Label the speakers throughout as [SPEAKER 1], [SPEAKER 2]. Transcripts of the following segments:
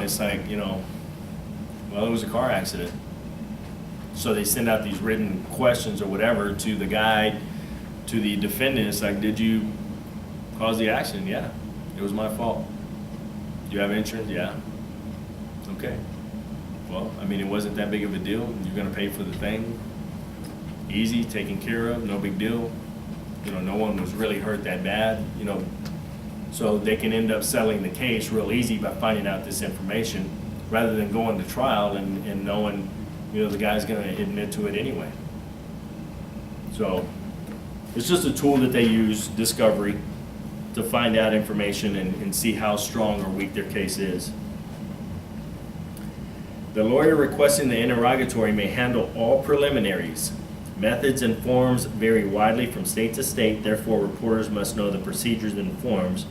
[SPEAKER 1] it's like, you know, well, it was a car accident. So they send out these written questions or whatever to the guy, to the defendant. It's like, did you cause the accident? Yeah, it was my fault. Do you have insurance? Yeah. Okay. Well, I mean, it wasn't that big of a deal. You're gonna pay for the thing. Easy, taken care of, no big deal. You know, no one was really hurt that bad, you know. So they can end up settling the case real easy by finding out this information rather than going to trial and knowing, you know, the guy's gonna admit to it anyway. So it's just a tool that they use, discovery, to find out information and see how strong or weak their case is. The lawyer requesting the interrogatory may handle all preliminaries. Methods and forms vary widely from state to state, therefore reporters must know the procedures and forms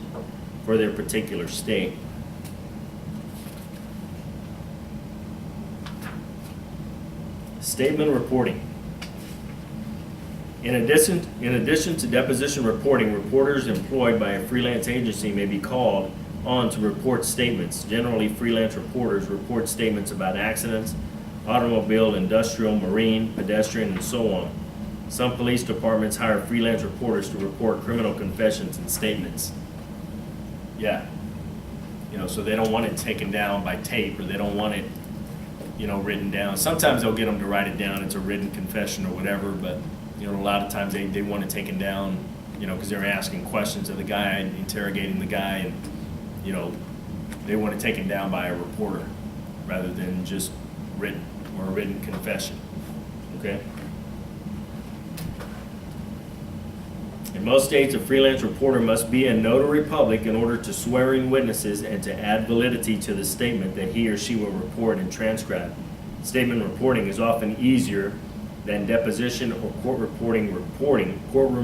[SPEAKER 1] for their particular state. Statement reporting. In addition to deposition reporting, reporters employed by a freelance agency may be called on to report statements. Generally, freelance reporters report statements about accidents, automobile, industrial, marine, pedestrian, and so on. Some police departments hire freelance reporters to report criminal confessions and statements. Yeah. You know, so they don't want it taken down by tape, or they don't want it, you know, written down. Sometimes they'll get them to write it down. It's a written confession or whatever, but, you know, a lot of times they want it taken down, you know, because they're asking questions of the guy and interrogating the guy, and, you know, they want it taken down by a reporter rather than just written, or a written confession. Okay? In most states, a freelance reporter must be a notary public in order to swear in witnesses and to add validity to the statement that he or she will report and transcribe. Statement reporting is often easier than deposition or courtroom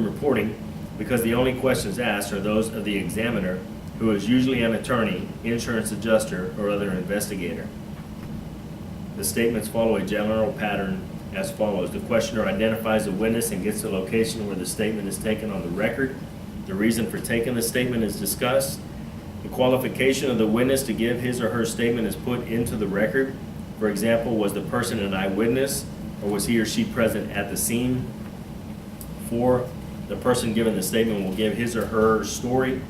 [SPEAKER 1] reporting, because the only questions asked are those of the examiner, who is usually an attorney, insurance adjuster, or other investigator. The statements follow a general pattern as follows. The questioner identifies the witness and gets the location where the statement is taken on the record. The reason for taking the statement is discussed. The qualification of the witness to give his or her statement is put into the record. For example, was the person an eyewitness, or was he or she present at the scene? 4, the person giving the statement will give his or her story,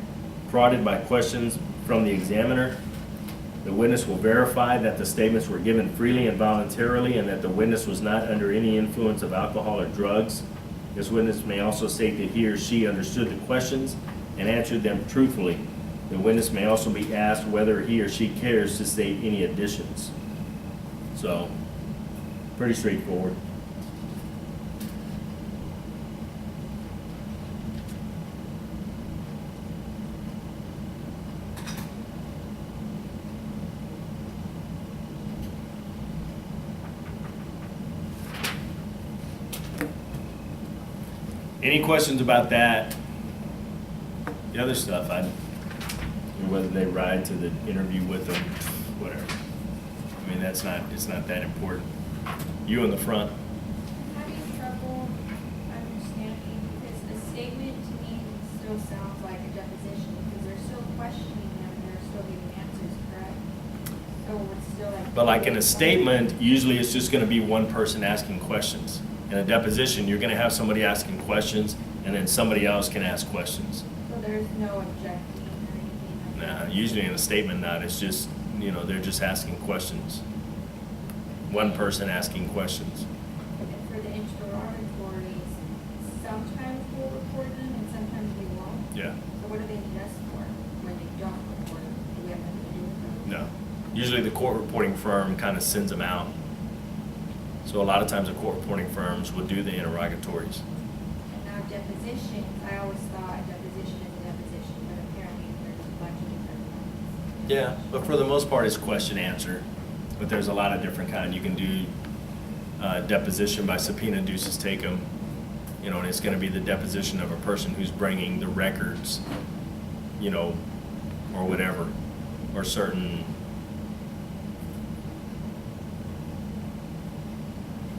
[SPEAKER 1] prodded by questions from the examiner. The witness will verify that the statements were given freely and voluntarily, and that the witness was not under any influence of alcohol or drugs. This witness may also state that he or she understood the questions and answered them truthfully. The witness may also be asked whether he or she cares to state any additions. So, pretty straightforward. Any questions about that? The other stuff, whether they ride to the interview with them, whatever. I mean, it's not that important. You in the front.
[SPEAKER 2] Having trouble understanding, because the statement to me still sounds like a deposition, because they're still questioning them and they're still giving answers, correct? So it's still like.
[SPEAKER 1] But like in a statement, usually it's just gonna be one person asking questions. In a deposition, you're gonna have somebody asking questions, and then somebody else can ask questions.
[SPEAKER 2] So there's no objecting or anything like
[SPEAKER 1] Nah,
[SPEAKER 2] that?
[SPEAKER 1] usually in a statement not, it's just, you know, they're just asking questions. One person asking questions.
[SPEAKER 2] And for the interrogatories, sometimes we'll report them and sometimes we won't.
[SPEAKER 1] Yeah,
[SPEAKER 2] So what do they need us for when they don't report them? Do we have nothing to do with them?
[SPEAKER 1] no. Usually the court reporting firm kind of sends them out. So a lot of times the court reporting firms will do the interrogatories.
[SPEAKER 2] And now depositions, I always thought a deposition is a deposition, but apparently there's a bunch of different ones.
[SPEAKER 1] Yeah, but for the most part, it's question answer. But there's a lot of different kind. You can do deposition by subpoena, duces take 'em. You know, and it's going to be the deposition of a person who's bringing the records, you know, or whatever, or certain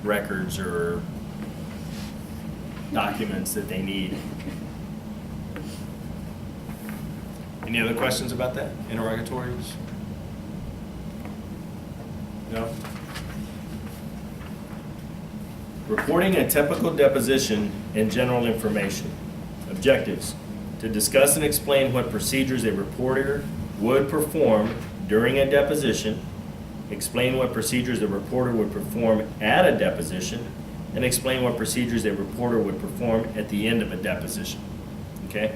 [SPEAKER 1] records or documents that they need. Any other questions about that? Interrogatories? No. Reporting a typical deposition and general information. Objectives: to discuss and explain what procedures a reporter would perform during a deposition, explain what procedures a reporter would perform at a deposition, and explain what procedures a reporter would perform at the end of a deposition. Okay?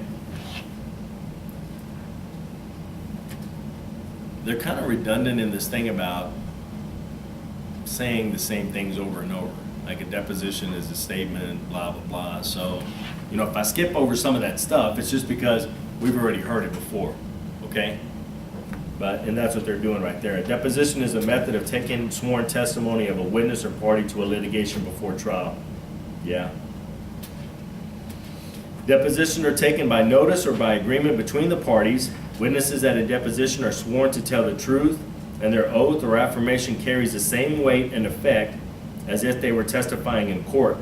[SPEAKER 1] They're kind of redundant in this thing about saying the same things over and over. Like a deposition is a statement, blah, blah, blah. So, you know, if I skip over some of that stuff, it's just because we've already heard it before, okay? And that's what they're doing right there. A deposition is a method of taking sworn testimony of a witness or party to a litigation before trial. Yeah. Depositions are taken by notice or by agreement between the parties. Witnesses at a deposition are sworn to tell the truth, and their oath or affirmation carries the same weight and effect as if they were testifying in court.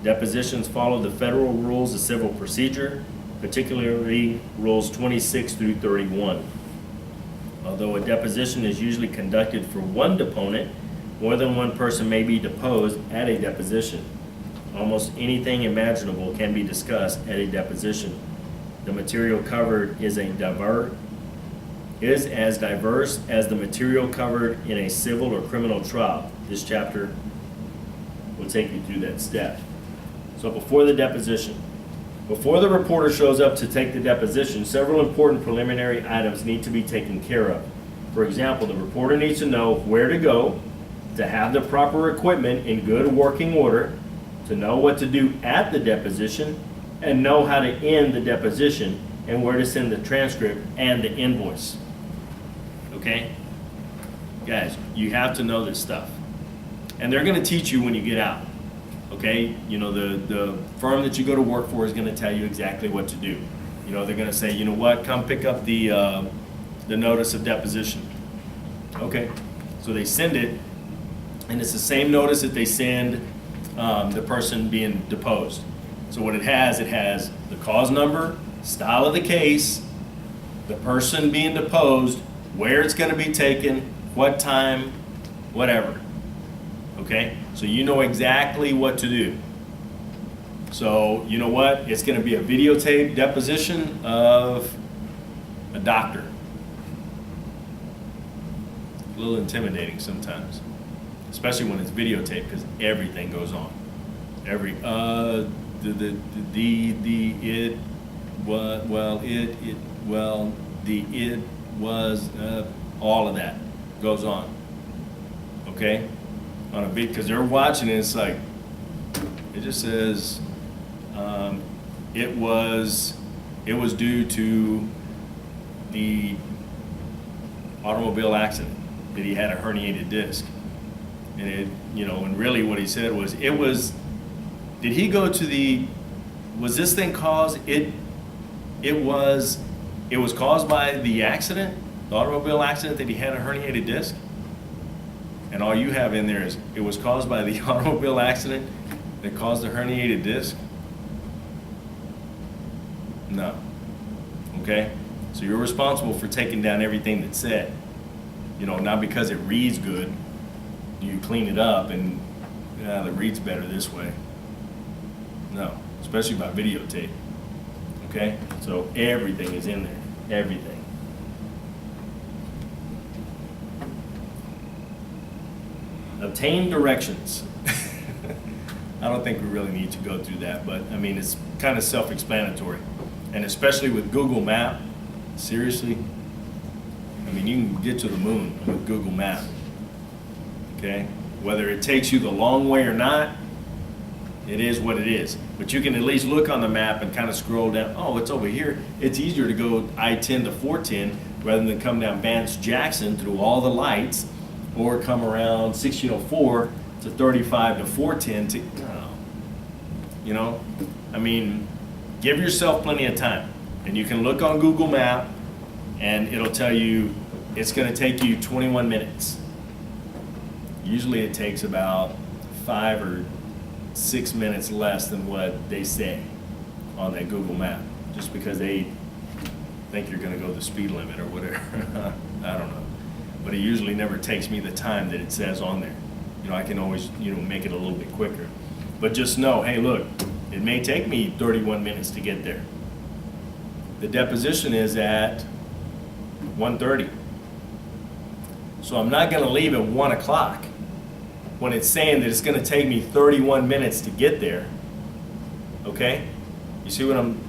[SPEAKER 1] Depositions follow the federal rules of civil procedure, particularly rules 26 through 31. Although a deposition is usually conducted for one deponent, more than one person may be deposed at a deposition. Almost anything imaginable can be discussed at a deposition. The material covered is as diverse as the material covered in a civil or criminal trial. This chapter will take you through that step. So before the deposition. Before the reporter shows up to take the deposition, several important preliminary items need to be taken care of. For example, the reporter needs to know where to go, to have the proper equipment in good working order, to know what to do at the deposition, and know how to end the deposition and where to send the transcript and the invoice. Okay? Guys, you have to know this stuff. And they're going to teach you when you get out. Okay? You know, the firm that you go to work for is going to tell you exactly what to do. You know, they're going to say, you know what, come pick up the notice of deposition. Okay. So they send it, and it's the same notice that they send the person being deposed. So what it has the cause number, style of the case, the person being deposed, where it's going to be taken, what time, whatever. Okay? So you know exactly what to do. So you know what? It's going to be a videotape deposition of a doctor. A little intimidating sometimes, especially when it's videotaped because everything goes on. All of that goes on. Okay? On a beat, because they're watching it, it's like, it just says, it was due to the automobile accident that he had a herniated disc. And it, you know, and really what he said was, did he go to was this thing caused, it was caused by the accident, the automobile accident, that he had a herniated disc? And all you have in there is, it was caused by the automobile accident that caused the herniated disc? No. Okay? So you're responsible for taking down everything that's said. You know, not because it reads good, you clean it up and, it reads better this way. No, especially by videotape. Okay? So everything is in there. Everything. Obtain directions. I don't think we really need to go through that, but I mean, it's kind of self-explanatory. And especially with Google Map, seriously, I mean, you can get to the moon with Google Map. Okay? Whether it takes you the long way or not, it is what it is. But you can at least look on the map and kind of scroll down. Oh, it's over here. It's easier to go I-10 to 410 rather than come down Vance Jackson through all the lights, or come around 1604 to 35 to 410 to, you know, I mean, give yourself plenty of time. And you can look on Google Map and it'll tell you it's going to take you 21 minutes. Usually it takes about 5 or 6 minutes less than what they say on that Google Map, just because they think you're going to go the speed limit or whatever. I don't know. but it usually never takes me the time that it says on there. You know, I can always, make it a little bit quicker. But just know, hey, look, it may take me 31 minutes to get there. The deposition is at 1:30. So I'm not gonna leave at 1 o'clock when it's saying that it's gonna take me 31 minutes to get there. Okay? You see what I'm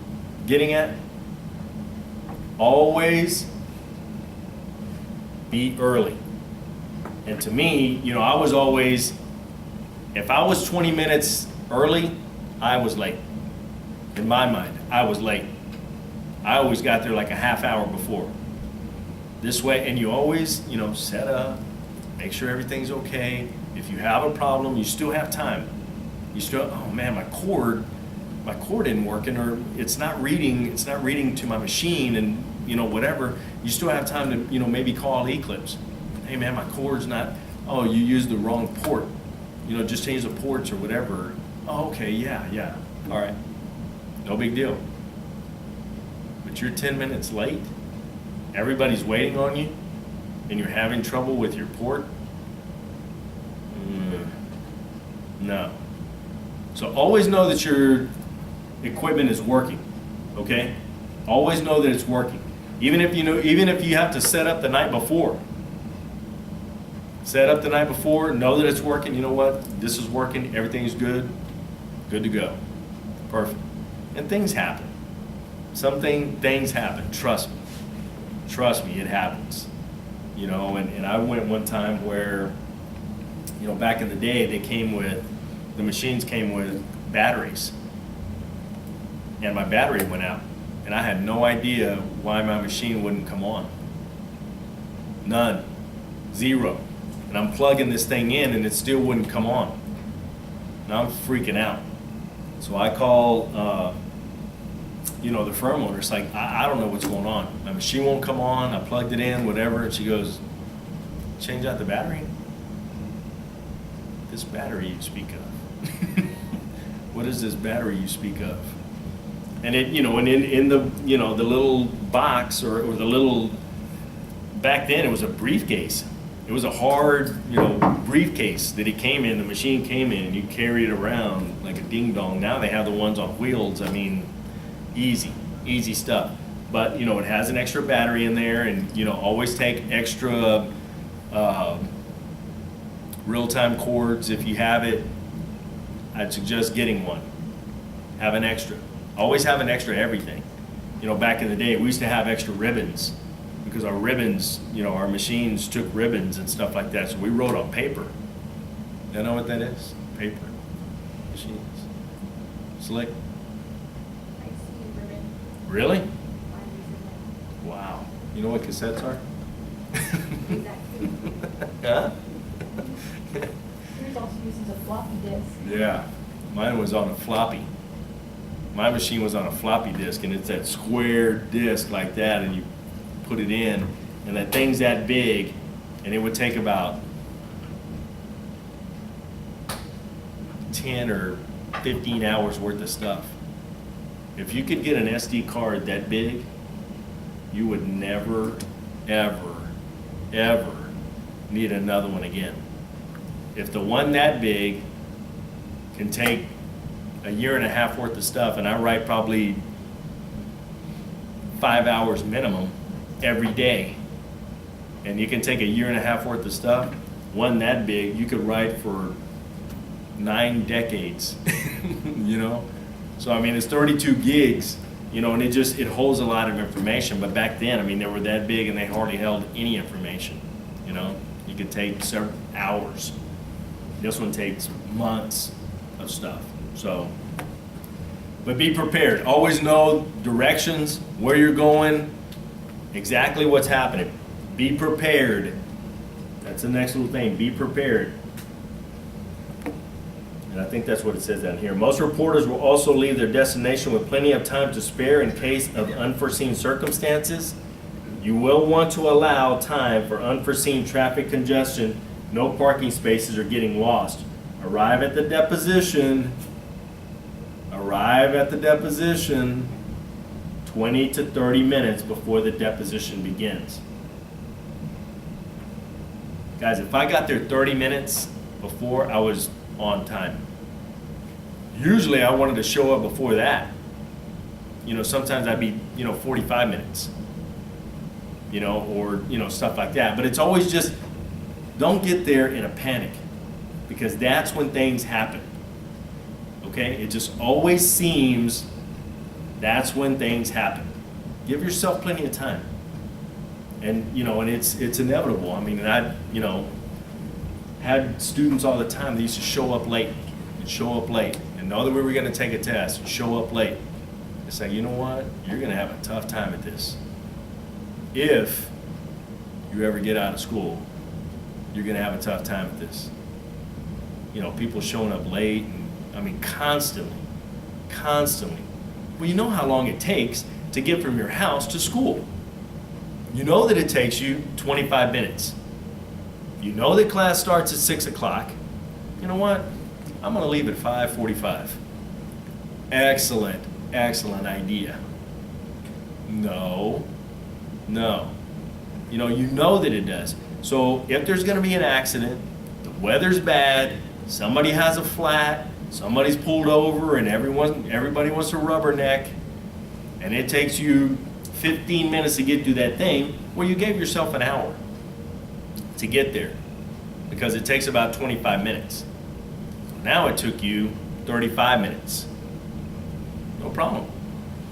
[SPEAKER 1] getting at? Always be early. And to me, I was always, if I was 20 minutes early, I was late. In my mind, I was late. I always got there like a half hour before. This way, and you always, set up, make sure everything's okay. If you have a problem, you still have time. You still, oh man, my cord isn't working, or it's not reading to my machine, and whatever. You still have time to, maybe call Eclipse. Hey man, my cord's not, oh, you used the wrong port. Just change the ports or whatever. Oh, okay, yeah, all right. No big deal. But you're 10 minutes late, everybody's waiting on you, and you're having trouble with your port? No. So always know that your equipment is working, okay? Always know that it's working. Even if you have to set up the night before. Set up the night before, know that it's working. You know what? This is working, everything's good. Good to go. Perfect. And things happen. Things happen, trust me. Trust me, it happens. And I went one time where, back in the day, the machines came with batteries. And my battery went out. And I had no idea why my machine wouldn't come on. None. Zero. And I'm plugging this thing in and it still wouldn't come on. Now I'm freaking out. So I call, the firm owner. It's like, I don't know what's going on. My machine won't come on. I plugged it in, whatever. And she goes, change out the battery? This battery you speak of. What is this battery you speak of? And it, and in the, the little box or the little, back then it was a briefcase. It was a hard, briefcase that it came in, the machine came in, and you carry it around like a ding dong. Now they have the ones on wheels. I mean, easy stuff. But, it has an extra battery in there, and, always take extra real-time cords. If you have it, I'd suggest getting one. Have an extra. Always have an extra everything. Back in the day, we used to have extra ribbons because our ribbons, our machines took ribbons and stuff like that. So we wrote on paper. You know what that is? Paper. Machines. Slick.
[SPEAKER 2] I see ribbon.
[SPEAKER 1] Really?
[SPEAKER 2] Mine is
[SPEAKER 1] Wow. You know what cassettes are?
[SPEAKER 2] ribbon. Exactly.
[SPEAKER 1] Huh?
[SPEAKER 3] Yours also uses a floppy disk.
[SPEAKER 1] Yeah. Mine was on a floppy. My machine was on a floppy disk, and it's that square disk like that, and you put it in, and that thing's that big, and it would take about 10 or 15 hours worth of stuff. If you could get an SD card that big, you would never, ever, ever need another one again. If the one that big can take a year and a half worth of stuff, and I write probably 5 hours minimum every day, and you can take a year and a half worth of stuff, one that big, you could write for 9 decades, So, I mean, it's 32 gigs, and it holds a lot of information, but back then, I mean, they were that big and they hardly held any information, You could take several hours. This one takes months of stuff. So, but be prepared. Always know directions, where you're going, exactly what's happening. Be prepared. That's the next little thing. Be prepared. And I think that's what it says down here. Most reporters will also leave their destination with plenty of time to spare in case of unforeseen circumstances. You will want to allow time for unforeseen traffic congestion. No parking spaces are getting lost. Arrive at the deposition 20 to 30 minutes before the deposition begins. Guys, if I got there 30 minutes before, I was on time. Usually I wanted to show up before that. You know, sometimes I'd be, 45 minutes. Or, stuff like that. But it's always just, don't get there in a panic, because that's when things happen. Okay? It just always seems that's when things happen. Give yourself plenty of time. And, and it's inevitable. I mean, I, had students all the time that used to show up late and know that we were going to take a test and show up late. It's like, you know what? You're going to have a tough time at this. If you ever get out of school, you're going to have a tough time at this. People showing up late, and, constantly. Well, you know how long it takes to get from your house to school. You know that it takes you 25 minutes. You know that class starts at 6 o'clock. You know what? I'm going to leave at 5:45. Excellent idea. No. You know that it does. So if there's going to be an accident, the weather's bad, somebody has a flat, somebody's pulled over, and everybody wants to rubberneck, and it takes you 15 minutes to get through that thing, well, you gave yourself an hour to get there, because it takes about 25 minutes. Now it took you 35 minutes. No problem.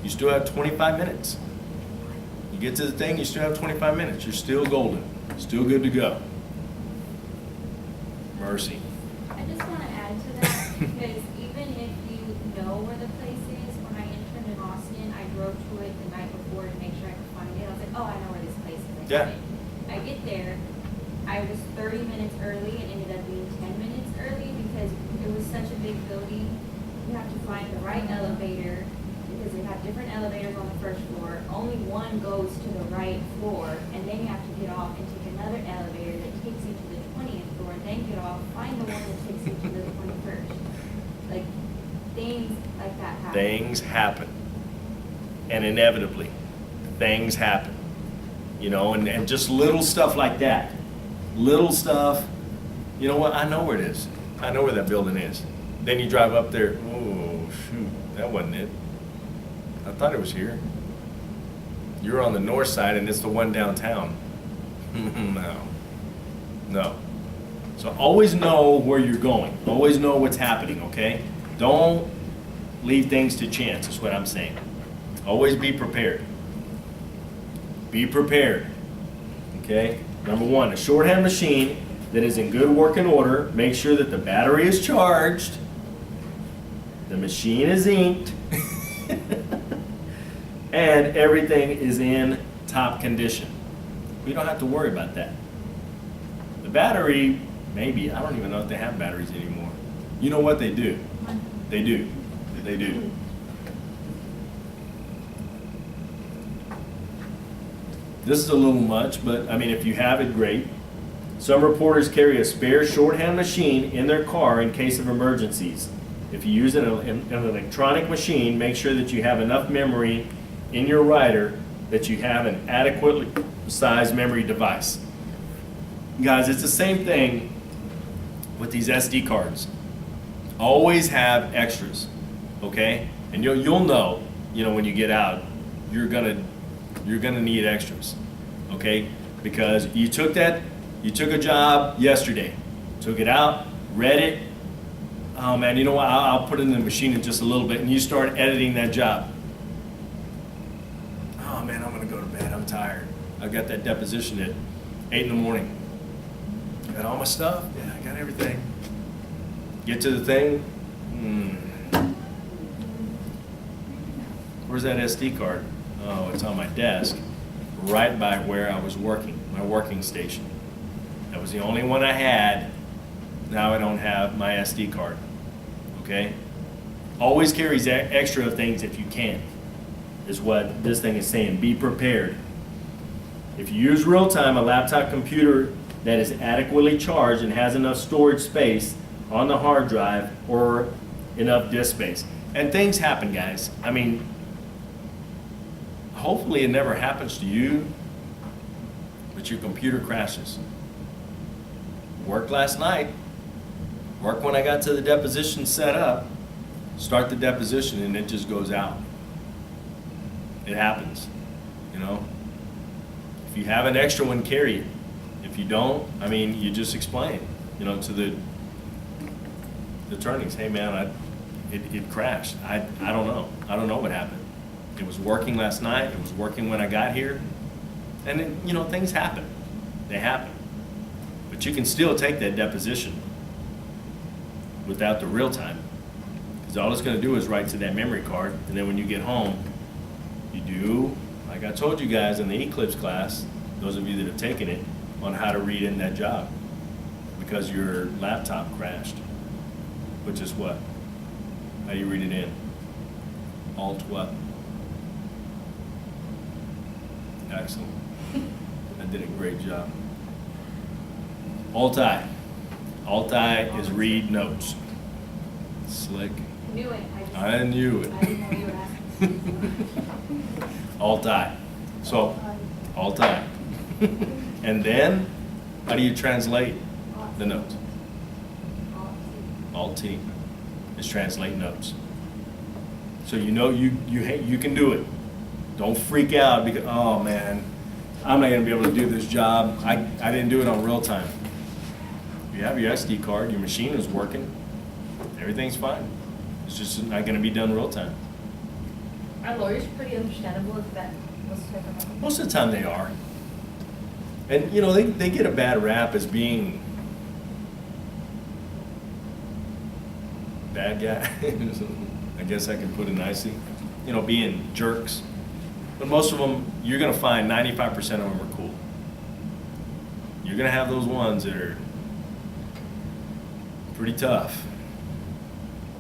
[SPEAKER 1] You still have 25 minutes. You get to the thing, you still have 25 minutes. You're still golden. Still good to go. Mercy.
[SPEAKER 2] I just want to add to that, because even if you know where the place is, when I interned in Austin, I drove to it the night before to make sure I could find it. I was like, oh, I know where this place is. I get there, I was 30 minutes early and ended up being 10 minutes early because it was such a big building. You have to find the right elevator, because they have different elevators on the first floor. Only one goes to the right floor, and then you have to get off and take another elevator that takes you to the 20th floor, and then get off, find the one that takes you to the 21st. Like, things like that happen.
[SPEAKER 1] Things happen. And inevitably, things happen. And just little stuff like that. Little stuff. You know what? I know where it is. I know where that building is. Then you drive up there. Oh, shoot. That wasn't it. I thought it was here. You're on the north side, and it's the one downtown. No. So always know where you're going. Always know what's happening, okay? Don't leave things to chance, is what I'm saying. Always be prepared. Be prepared, okay? Number one, a shorthand machine that is in good working order. Make sure that the battery is charged, the machine is inked, and everything is in top condition. We don't have to worry about that. The battery, maybe, I don't even know if they have batteries anymore. You know what they do? They do. This is a little much, but if you have it, great. Some reporters carry a spare shorthand machine in their car in case of emergencies. If you use an electronic machine, make sure that you have enough memory in your writer that you have an adequately sized memory device. Guys, it's the same thing with these SD cards. Always have extras, okay? And you'll know, when you get out, you're gonna need extras, okay? Because you took a job yesterday, took it out, read it. Oh man, you know what? I'll put it in the machine in just a little bit, and you start editing that job. Oh man, I'm gonna go to bed. I'm tired. I got that deposition at 8 in the morning. Got all my stuff? Yeah, I got everything. Get to the thing. Where's that SD card? Oh, it's on my desk, right by where I was working, my working station. That was the only one I had. Now I don't have my SD card. Okay? Always carries extra things if you can, is what this thing is saying. Be prepared. If you use real time, a laptop computer that is adequately charged and has enough storage space on the hard drive or enough disk space. And things happen, guys. Hopefully it never happens to you, but your computer crashes. Worked last night. Worked when I got to the deposition set up. Start the deposition and it just goes out. It happens, you know? If you have an extra one, carry it. If you don't, I mean, you just explain, you know, to the attorneys, hey man, it crashed. I don't know. I don't know what happened. It was working last night. It was working when I got here. And then, you know, things happen. They happen. But you can still take that deposition without the real time. Because all it's going to do is write to that memory card. And then when you get home, you do, like I told you guys in the Eclipse class, those of you that have taken it, on how to read in that job. Because your laptop crashed. Which is what? How do you read it in? Alt what? Excellent. I did a great job. Alt-I. Alt-I is read notes. Slick.
[SPEAKER 2] I knew it.
[SPEAKER 1] I knew it.
[SPEAKER 2] I didn't know you were asking.
[SPEAKER 1] Alt-I. So, Alt-I. And then, how do you translate the notes? Alt-T is translate notes. So you know you can do it. Don't freak out because, oh man, I'm not gonna be able to do this job. I didn't do it on real time. You have your SD card, your machine is working, everything's fine. It's just not gonna be done real time.
[SPEAKER 3] Are lawyers pretty understandable if that was to happen?
[SPEAKER 1] Most of the time they are. And you know, they get a bad rap as being bad guy. I guess I can put it nicely. You know, being jerks. But most of them, you're gonna find 95% of them are cool. You're gonna have those ones that are pretty tough.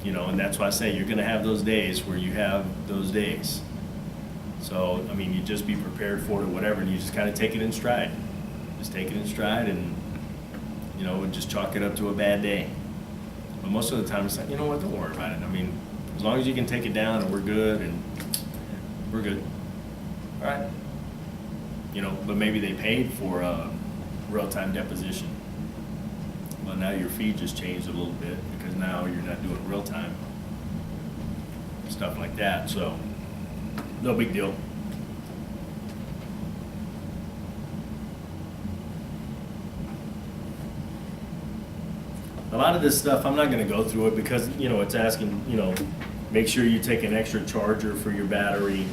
[SPEAKER 1] You know, and that's why I say you're gonna have those days where you have those days. So, I mean, you just be prepared for it or whatever, and you just kind of take it in stride. Just take it in stride and, you know, just chalk it up to a bad day. But most of the time, it's like, you know what, don't worry about it. I mean, as long as you can take it down and we're good, and we're good. All right. You know, but maybe they paid for a real-time deposition. Well, now your fee just changed a little bit because now you're not doing real-time. Stuff like that, so no big deal. A lot of this stuff, I'm not gonna go through it because, you know, it's asking, you know, make sure you take an extra charger for your battery,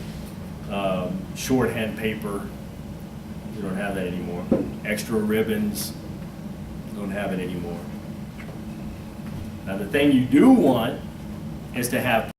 [SPEAKER 1] shorthand paper, you don't have that anymore. Extra ribbons, don't have it anymore. Now the thing you do want is to have